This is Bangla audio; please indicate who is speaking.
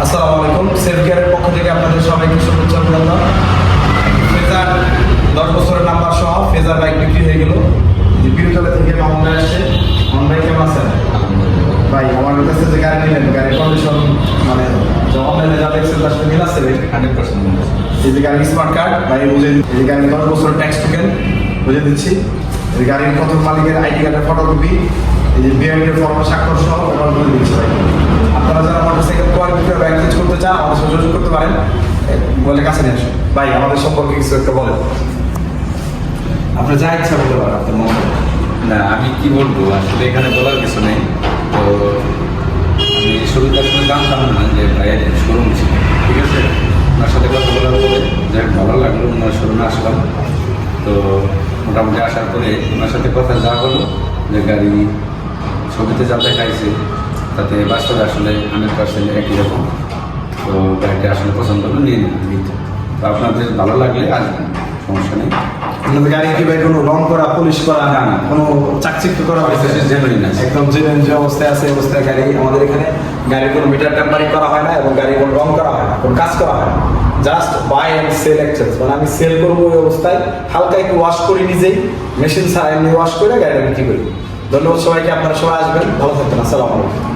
Speaker 1: আসসালামু আলাইকুম। সেলফ কেয়ারের পক্ষ থেকে আপনাদের সবাইকে শুভেচ্ছা অভিনন্দন। ফেজার 10 বছরের নাম্বার সহ ফেজার বাইক বিক্রি হয়ে গেল। বিরুতলা থেকে মামুন ভাই আসছে। মামুন ভাই কেমন আছেন? ভাই আমার কাছে যে গাড়ি নিলেন, গাড়ির কন্ডিশন মানে অনলাইনে যা দেখছেন তার সাথে মিল আছে ভাই?
Speaker 2: 100% মিল আছে।
Speaker 1: এই যে গাড়ির স্মার্ট কার্ড ভাই বুঝে, এই যে গাড়ির 10 বছরের ট্যাক্স টোকেন বুঝে দিচ্ছি। এই গাড়ির প্রথম মালিকের আইডি কার্ডের ফটোকপি, এই যে বিআইডির ফর্ম স্বাক্ষর সহ এবার বলে দিচ্ছি ভাই। আপনারা যারা মোটরসাইকেল ক্রয় বিক্রয় বা এক্সচেঞ্জ করতে চান আমাদের সাথে যোগাযোগ করতে পারেন। বলে কাছে নিয়ে আসুন ভাই, আমাদের সম্পর্কে কিছু একটা বলেন। আপনার যা ইচ্ছা বলতে পারেন আপনার মনে।
Speaker 2: না, আমি কি বলবো আসলে এখানে বলার কিছু নেই। তো আমি শুরুতে আসলে জানতাম না যে ভাইয়ের শোরুম ছিল, ঠিক আছে। ওনার সাথে কথা বলার পরে যাই ভালো লাগলো, ওনার শোরুমে আসলাম। তো মোটামুটি আসার পরে ওনার সাথে কথা যা হলো যে গাড়ি ছবিতে যা দেখাইছে তাতে বাস্তবে আসলে 100% একই রকম। তো গাড়িটা আসলে পছন্দ হলো, নিয়ে নিতে। তো আপনাদের ভালো লাগলে আসবেন, সমস্যা নেই।
Speaker 1: আপনাদের গাড়ি কি ভাই কোনো রং করা, পলিশ করা,
Speaker 2: না, না।
Speaker 1: কোনো চাকচিক্য করা হয়েছে?
Speaker 2: জেনুইন আছে,
Speaker 1: একদম জেনুইন যে অবস্থায় আছে এই অবস্থায় গাড়ি। আমাদের এখানে গাড়ির কোনো মিটার টেম্পারিং করা হয় না এবং গাড়ির কোনো রং করা হয় না, কোনো কাজ করা হয় না। Just buy and sell exchange, মানে আমি সেল করবো ওই অবস্থায় হালকা একটু ওয়াশ করি নিজেই, মেশিন ছাড়া এমনি ওয়াশ করে গাড়িটা বিক্রি করি। ধন্যবাদ সবাইকে, আপনারা সবাই আসবেন, ভালো থাকবেন। আসসালামু আলাইকুম।